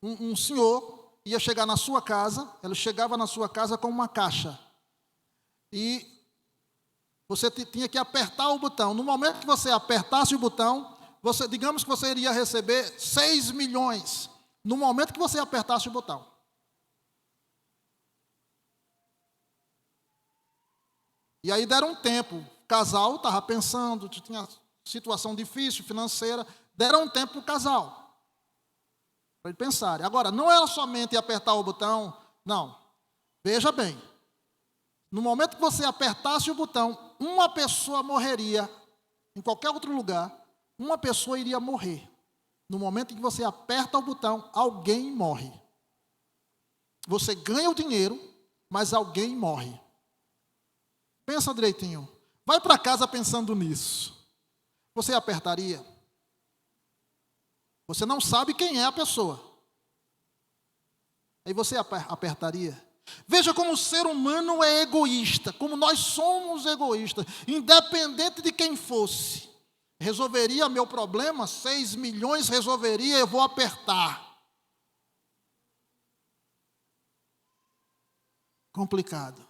um senhor ia chegar na sua casa, ele chegava na sua casa com uma caixa. E você tinha que apertar o botão. No momento que você apertasse o botão, digamos que você iria receber 6 milhões. No momento que você apertasse o botão. E aí deram um tempo. O casal estava pensando, tinha situação difícil, financeira. Deram um tempo para o casal. Para ele pensar. Agora, não era somente apertar o botão. Não. Veja bem. No momento que você apertasse o botão, uma pessoa morreria. Em qualquer outro lugar, uma pessoa iria morrer. No momento em que você aperta o botão, alguém morre. Você ganha o dinheiro, mas alguém morre. Pensa direitinho. Vai para casa pensando nisso. Você apertaria? Você não sabe quem é a pessoa. Aí você apertaria. Veja como o ser humano é egoísta, como nós somos egoístas, independente de quem fosse. Resolveria meu problema, 6 milhões resolveria, eu vou apertar. Complicado.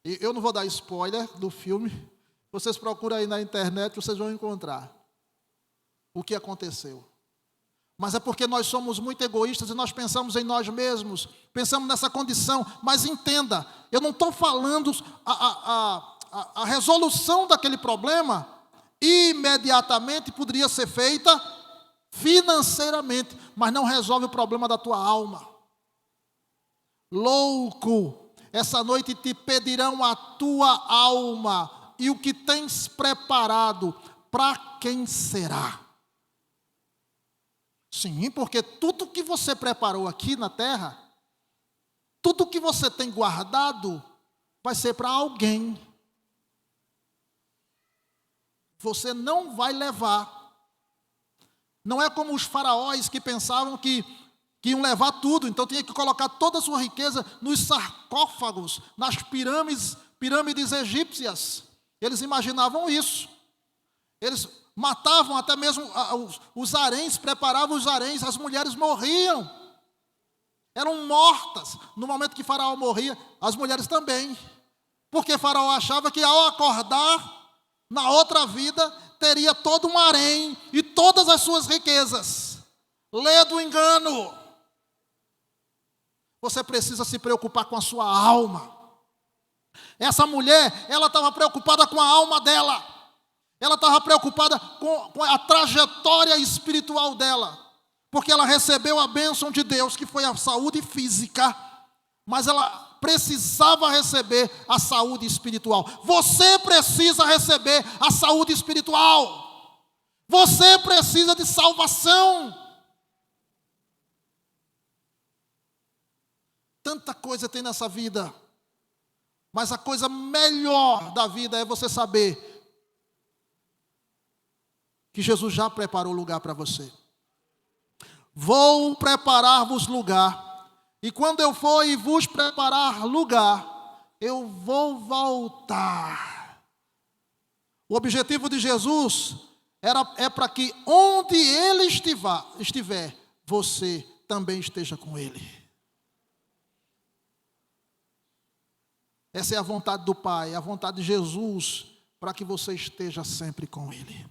E eu não vou dar spoiler do filme, vocês procuram aí na internet, vocês vão encontrar o que aconteceu. Mas é porque nós somos muito egoístas e nós pensamos em nós mesmos, pensamos nessa condição. Mas entenda, eu não estou falando a resolução daquele problema imediatamente poderia ser feita financeiramente, mas não resolve o problema da tua alma. Louco, essa noite te pedirão a tua alma e o que tens preparado, para quem será? Sim, porque tudo que você preparou aqui na terra, tudo que você tem guardado, vai ser para alguém. Você não vai levar. Não é como os faraós que pensavam que iam levar tudo, então tinha que colocar toda a sua riqueza nos sarcófagos, nas pirâmides egípcias. Eles imaginavam isso. Eles matavam até mesmo os haréns, preparavam os haréns, as mulheres morriam. Eram mortas. No momento que Faraó morria, as mulheres também. Porque Faraó achava que ao acordar, na outra vida, teria todo um harém e todas as suas riquezas. Lê do engano. Você precisa se preocupar com a sua alma. Essa mulher, ela estava preocupada com a alma dela. Ela estava preocupada com a trajetória espiritual dela. Porque ela recebeu a bênção de Deus, que foi a saúde física. Mas ela precisava receber a saúde espiritual. Você precisa receber a saúde espiritual. Você precisa de salvação. Tanta coisa tem nessa vida. Mas a coisa melhor da vida é você saber que Jesus já preparou lugar para você. Vou preparar-vos lugar, e quando eu for e vos preparar lugar, eu vou voltar. O objetivo de Jesus é para que onde Ele estiver, você também esteja com Ele. Essa é a vontade do Pai, a vontade de Jesus, para que você esteja sempre com Ele.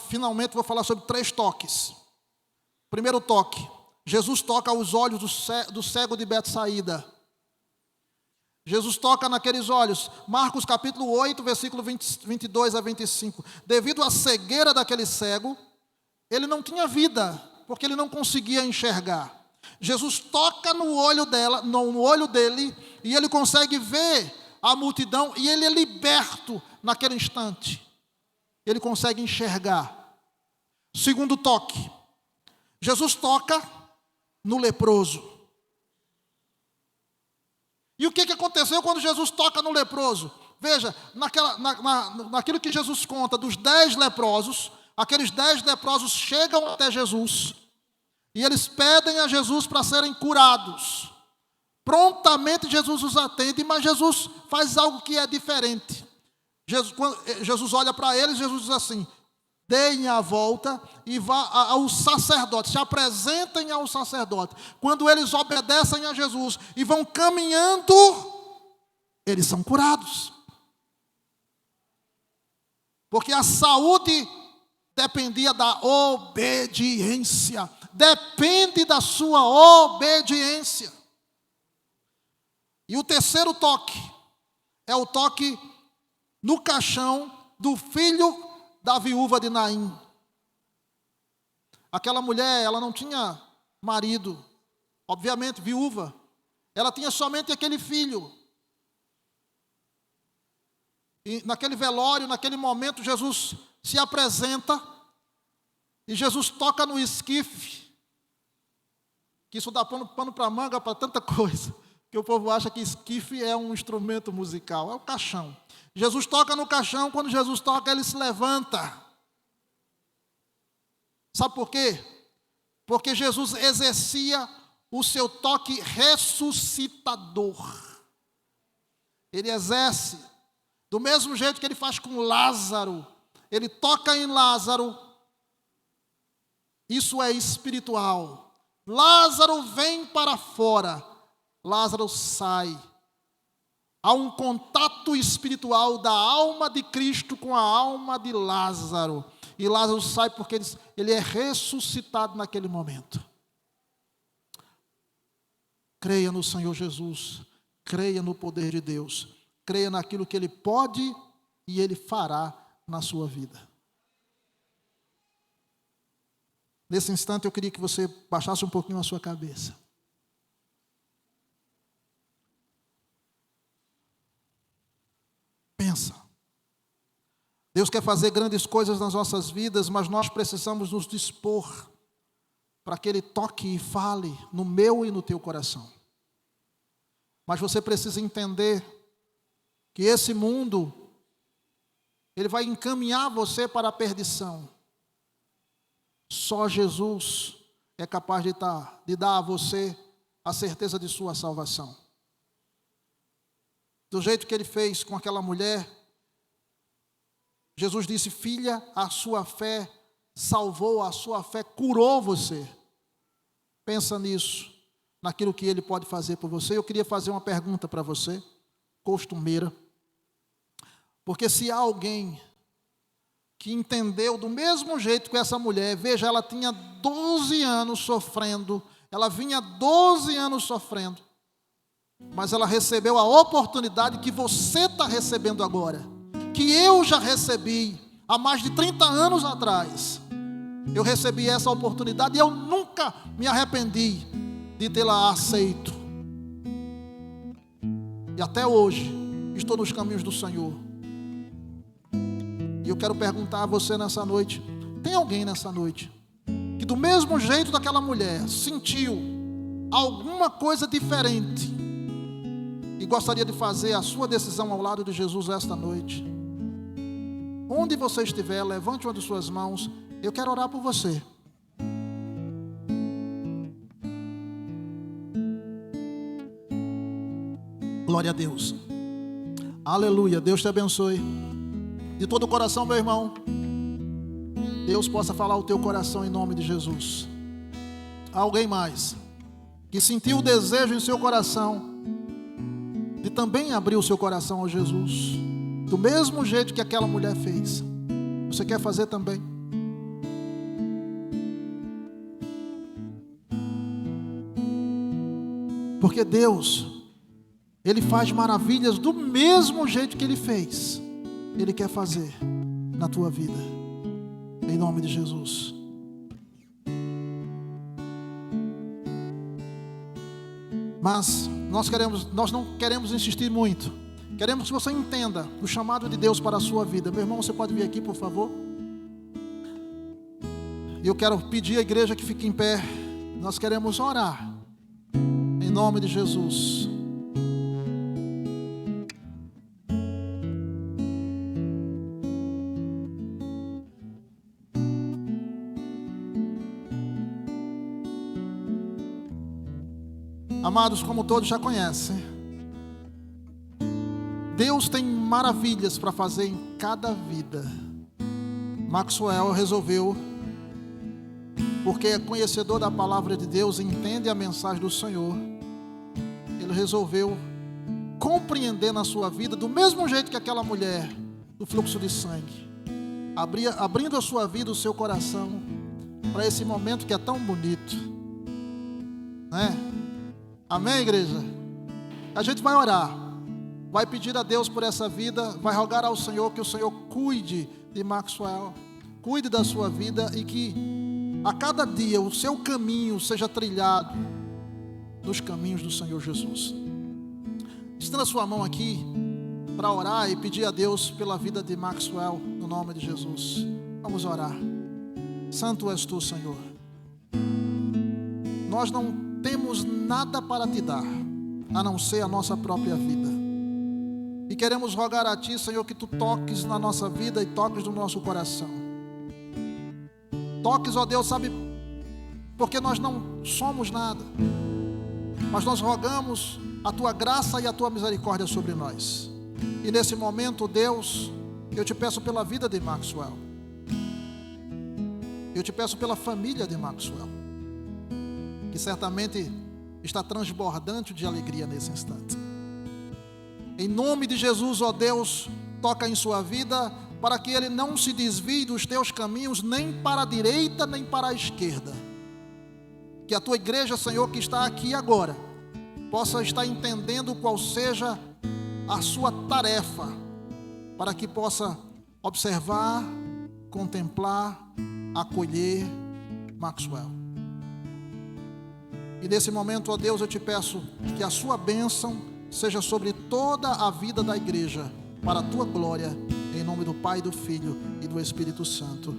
Finalmente vou falar sobre 3 toques. Primeiro toque, Jesus toca os olhos do cego de Betsaída. Jesus toca naqueles olhos. Marcos capítulo 8, versículo 22 a 25. Devido à cegueira daquele cego, ele não tinha vida, porque ele não conseguia enxergar. Jesus toca no olho dele, e ele consegue ver a multidão, e ele é liberto naquele instante. Ele consegue enxergar. Segundo toque, Jesus toca no leproso. E o que aconteceu quando Jesus toca no leproso? Veja, naquilo que Jesus conta dos 10 leprosos, aqueles 10 leprosos chegam até Jesus, e eles pedem a Jesus para serem curados. Prontamente Jesus os atende, mas Jesus faz algo que é diferente. Jesus olha para eles, Jesus diz assim: deem a volta e vá ao sacerdote, se apresentem ao sacerdote. Quando eles obedecem a Jesus e vão caminhando, eles são curados. Porque a saúde dependia da obediência. Depende da sua obediência. E o terceiro toque é o toque no caixão do filho da viúva de Naim. Aquela mulher, ela não tinha marido, obviamente, viúva. Ela tinha somente aquele filho. E naquele velório, naquele momento, Jesus se apresenta e Jesus toca no esquife, que isso dá pano para manga para tanta coisa que o povo acha que esquife é um instrumento musical, é o caixão. Jesus toca no caixão, quando Jesus toca, ele se levanta. Sabe por quê? Porque Jesus exercia o seu toque ressuscitador. Ele exerce, do mesmo jeito que ele faz com Lázaro. Ele toca em Lázaro. Isso é espiritual. Lázaro vem para fora. Lázaro sai. Há um contato espiritual da alma de Cristo com a alma de Lázaro. E Lázaro sai porque ele é ressuscitado naquele momento. Creia no Senhor Jesus. Creia no poder de Deus. Creia naquilo que Ele pode e Ele fará na sua vida. Nesse instante eu queria que você baixasse um pouquinho a sua cabeça. Pensa. Deus quer fazer grandes coisas nas nossas vidas, mas nós precisamos nos dispor para que Ele toque e fale no meu e no teu coração. Mas você precisa entender que esse mundo, ele vai encaminhar você para a perdição. Só Jesus é capaz de dar a você a certeza de sua salvação. Do jeito que Ele fez com aquela mulher, Jesus disse: filha, a sua fé salvou, a sua fé curou você. Pensa nisso, naquilo que Ele pode fazer por você. Eu queria fazer uma pergunta para você, costumeira. Porque se há alguém que entendeu do mesmo jeito que essa mulher, veja, ela tinha 12 anos sofrendo, ela vinha 12 anos sofrendo, mas ela recebeu a oportunidade que você está recebendo agora, que eu já recebi há mais de 30 anos atrás. Eu recebi essa oportunidade e eu nunca me arrependi de tê-la aceito. E até hoje estou nos caminhos do Senhor. E eu quero perguntar a você nessa noite: tem alguém nessa noite que do mesmo jeito daquela mulher sentiu alguma coisa diferente e gostaria de fazer a sua decisão ao lado de Jesus esta noite? Onde você estiver, levante uma de suas mãos. Eu quero orar por você. Glória a Deus. Aleluia. Deus te abençoe. De todo o coração, meu irmão, Deus possa falar o teu coração em nome de Jesus. Há alguém mais que sentiu o desejo em seu coração de também abrir o seu coração a Jesus, do mesmo jeito que aquela mulher fez? Você quer fazer também? Porque Deus, Ele faz maravilhas do mesmo jeito que Ele fez. Ele quer fazer na tua vida, em nome de Jesus. Mas nós não queremos insistir muito. Queremos que você entenda o chamado de Deus para a sua vida. Meu irmão, você pode vir aqui, por favor? Eu quero pedir à igreja que fique em pé. Nós queremos orar em nome de Jesus. Amados, como todos já conhecem, Deus tem maravilhas para fazer em cada vida. Maxwell resolveu, porque é conhecedor da palavra de Deus, entende a mensagem do Senhor, ele resolveu compreender na sua vida, do mesmo jeito que aquela mulher do fluxo de sangue, abrindo a sua vida, o seu coração, para esse momento que é tão bonito, né? Amém, igreja? A gente vai orar, vai pedir a Deus por essa vida, vai rogar ao Senhor que o Senhor cuide de Maxwell, cuide da sua vida e que a cada dia o seu caminho seja trilhado nos caminhos do Senhor Jesus. Estenda a sua mão aqui para orar e pedir a Deus pela vida de Maxwell, no nome de Jesus. Vamos orar. Santo és tu, Senhor. Nós não temos nada para te dar, a não ser a nossa própria vida. E queremos rogar a Ti, Senhor, que Tu toques na nossa vida e toques no nosso coração. Toques, ó Deus, sabe, porque nós não somos nada, mas nós rogamos a Tua graça e a Tua misericórdia sobre nós. E nesse momento, Deus, eu Te peço pela vida de Maxwell. Eu Te peço pela família de Maxwell, que certamente está transbordante de alegria nesse instante. Em nome de Jesus, ó Deus, toca em sua vida, para que ele não se desvie dos Teus caminhos, nem para a direita, nem para a esquerda. Que a Tua igreja, Senhor, que está aqui agora, possa estar entendendo qual seja a sua tarefa, para que possa observar, contemplar, acolher Maxwell. E nesse momento, ó Deus, eu Te peço que a sua bênção seja sobre toda a vida da igreja, para a Tua glória, em nome do Pai, do Filho e do Espírito Santo.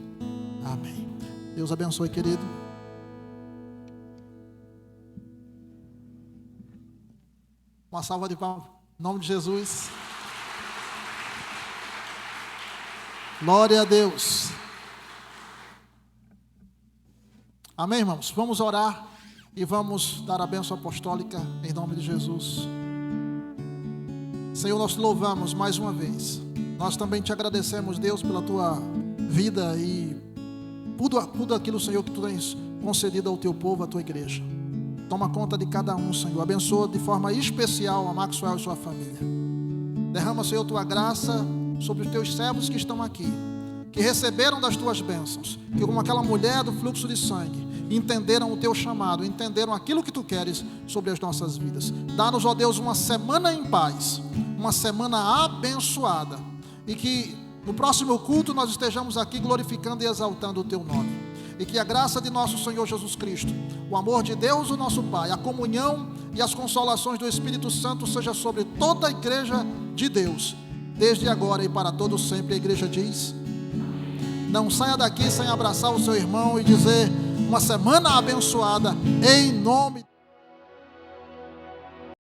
Amém. Deus abençoe, querido. Uma salva de palmas, em nome de Jesus. Glória a Deus. Amém, irmãos? Vamos orar e vamos dar a bênção apostólica em nome de Jesus. Senhor, nós Te louvamos mais uma vez. Nós também Te agradecemos, Deus, pela Tua vida e tudo aquilo, Senhor, que Tu tens concedido ao Teu povo, à Tua igreja. Toma conta de cada um, Senhor. Abençoa de forma especial a Maxwell e sua família. Derrama, Senhor, Tua graça sobre os Teus servos que estão aqui, que receberam das Tuas bênçãos, que como aquela mulher do fluxo de sangue, entenderam o Teu chamado, entenderam aquilo que Tu queres sobre as nossas vidas. Dá-nos, ó Deus, uma semana em paz, uma semana abençoada, e que no próximo culto nós estejamos aqui glorificando e exaltando o Teu nome, e que a graça de nosso Senhor Jesus Cristo, o amor de Deus, o nosso Pai, a comunhão e as consolações do Espírito Santo seja sobre toda a igreja de Deus, desde agora e para todo sempre. A igreja diz: não saia daqui sem abraçar o seu irmão e dizer: uma semana abençoada, em nome